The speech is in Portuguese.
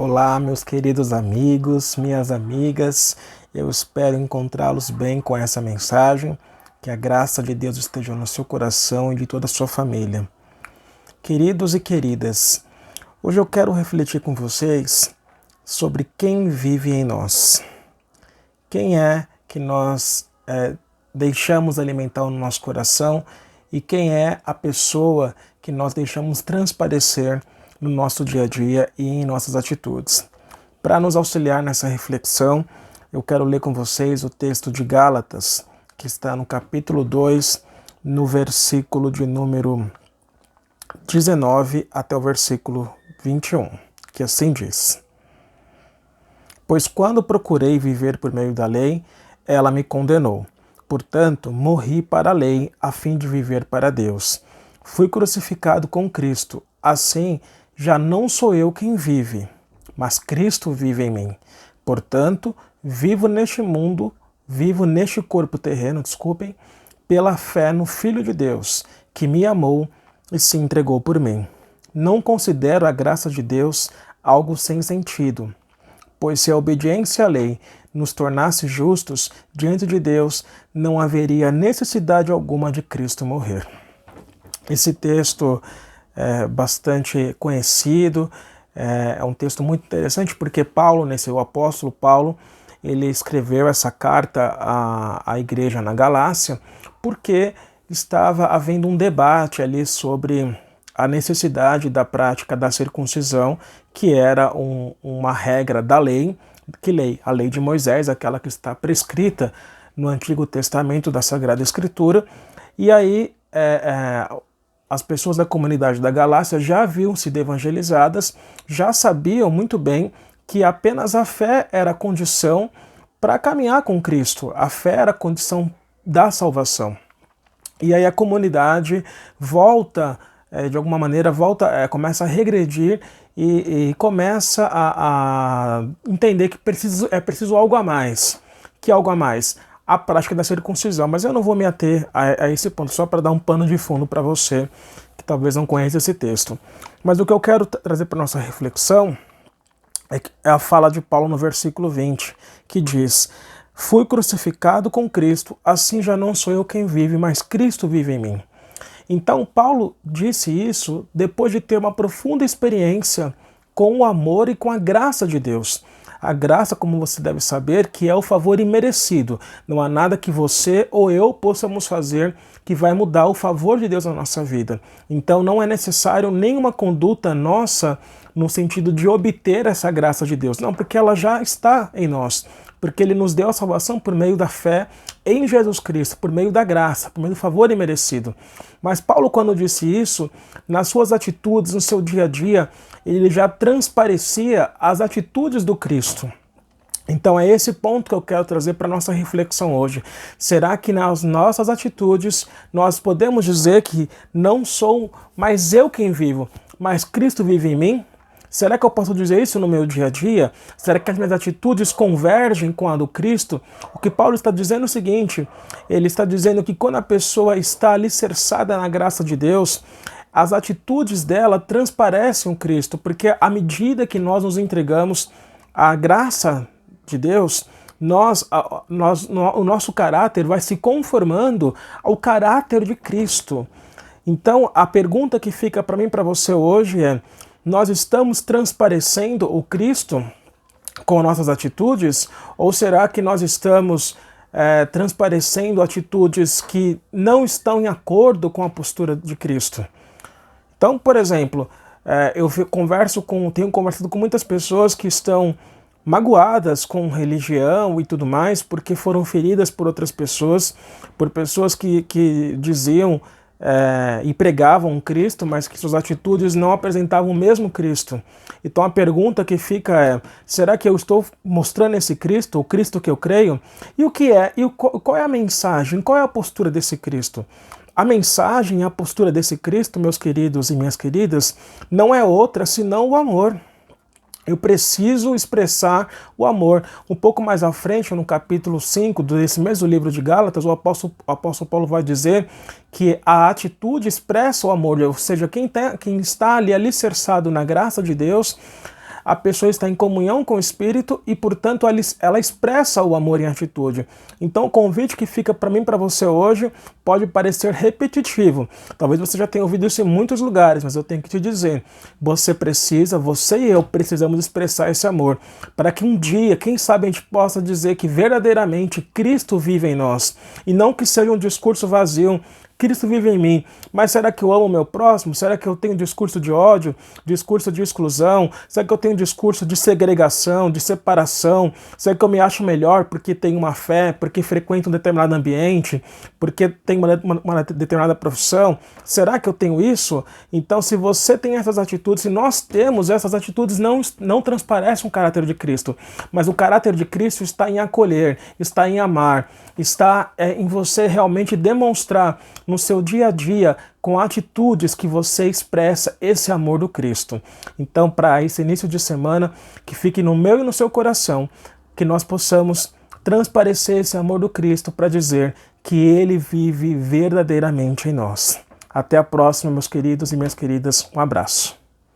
Olá, meus queridos amigos, minhas amigas, eu espero encontrá-los bem com essa mensagem, que a graça de Deus esteja no seu coração e de toda a sua família. Queridos e queridas, hoje eu quero refletir com vocês sobre quem vive em nós. Quem é que nós deixamos alimentar o nosso coração e quem é a pessoa que nós deixamos transparecer no nosso dia a dia e em nossas atitudes. Para nos auxiliar nessa reflexão, eu quero ler com vocês o texto de Gálatas, que está no capítulo 2, no versículo de número 19 até o versículo 21, que assim diz: Pois quando procurei viver por meio da lei, ela me condenou. Portanto, morri para a lei, a fim de viver para Deus. Fui crucificado com Cristo. Assim, já não sou eu quem vive, mas Cristo vive em mim. Portanto, vivo neste corpo terreno, pela fé no Filho de Deus, que me amou e se entregou por mim. Não considero a graça de Deus algo sem sentido, pois se a obediência à lei nos tornasse justos diante de Deus, não haveria necessidade alguma de Cristo morrer. Esse texto é bastante conhecido, é um texto muito interessante porque o apóstolo Paulo, ele escreveu essa carta à igreja na Galácia porque estava havendo um debate ali sobre a necessidade da prática da circuncisão, que era uma regra da lei. Que lei? A lei de Moisés, aquela que está prescrita no Antigo Testamento da Sagrada Escritura. E aí as pessoas da comunidade da Galácia já haviam sido evangelizadas, já sabiam muito bem que apenas a fé era a condição para caminhar com Cristo. A fé era a condição da salvação. E aí a comunidade de alguma maneira, começa a regredir e começa a entender que é preciso algo a mais. Que algo a mais? A prática da circuncisão. Mas eu não vou me ater a esse ponto, só para dar um pano de fundo para você que talvez não conheça esse texto. Mas o que eu quero trazer para nossa reflexão é a fala de Paulo no versículo 20, que diz: Fui crucificado com Cristo, assim já não sou eu quem vive, mas Cristo vive em mim. Então Paulo disse isso depois de ter uma profunda experiência com o amor e com a graça de Deus. A graça, como você deve saber, que é o favor imerecido. Não há nada que você ou eu possamos fazer que vai mudar o favor de Deus na nossa vida. Então não é necessário nenhuma conduta nossa no sentido de obter essa graça de Deus. Não, porque ela já está em nós. Porque Ele nos deu a salvação por meio da fé em Jesus Cristo, por meio da graça, por meio do favor imerecido. Mas Paulo, quando disse isso, nas suas atitudes, no seu dia a dia, ele já transparecia as atitudes do Cristo. Então é esse ponto que eu quero trazer para a nossa reflexão hoje. Será que nas nossas atitudes nós podemos dizer que não sou mais eu quem vivo, mas Cristo vive em mim? Será que eu posso dizer isso no meu dia a dia? Será que as minhas atitudes convergem com a do Cristo? O que Paulo está dizendo é o seguinte: ele está dizendo que quando a pessoa está alicerçada na graça de Deus, as atitudes dela transparecem o Cristo, porque à medida que nós nos entregamos à graça de Deus, o nosso caráter vai se conformando ao caráter de Cristo. Então, a pergunta que fica para mim e para você hoje é: nós estamos transparecendo o Cristo com nossas atitudes? Ou será que nós estamos transparecendo atitudes que não estão em acordo com a postura de Cristo? Então, por exemplo, tenho conversado com muitas pessoas que estão magoadas com religião e tudo mais, porque foram feridas por outras pessoas, por pessoas que diziam e pregavam um Cristo, mas que suas atitudes não apresentavam o mesmo Cristo. Então a pergunta que fica é: será que eu estou mostrando esse Cristo, o Cristo que eu creio? E o que é? Qual é a mensagem? Qual é a postura desse Cristo? A mensagem e a postura desse Cristo, meus queridos e minhas queridas, não é outra senão o amor. Eu preciso expressar o amor. Um pouco mais à frente, no capítulo 5 desse mesmo livro de Gálatas, o apóstolo Paulo vai dizer que a atitude expressa o amor, ou seja, quem está ali alicerçado na graça de Deus, a pessoa está em comunhão com o Espírito e, portanto, ela expressa o amor em atitude. Então, o convite que fica para mim e para você hoje pode parecer repetitivo. Talvez você já tenha ouvido isso em muitos lugares, mas eu tenho que te dizer, você e eu precisamos expressar esse amor, para que um dia, quem sabe, a gente possa dizer que verdadeiramente Cristo vive em nós, e não que seja um discurso vazio. Cristo vive em mim, mas será que eu amo o meu próximo? Será que eu tenho discurso de ódio, discurso de exclusão? Será que eu tenho discurso de segregação, de separação? Será que eu me acho melhor porque tenho uma fé, porque frequento um determinado ambiente, porque tenho uma determinada profissão? Será que eu tenho isso? Então, se você tem essas atitudes, se nós temos essas atitudes, não transparecem o caráter de Cristo, mas o caráter de Cristo está em acolher, está em amar, está em você realmente demonstrar no seu dia a dia, com atitudes que você expressa esse amor do Cristo. Então, para esse início de semana, que fique no meu e no seu coração, que nós possamos transparecer esse amor do Cristo para dizer que Ele vive verdadeiramente em nós. Até a próxima, meus queridos e minhas queridas. Um abraço.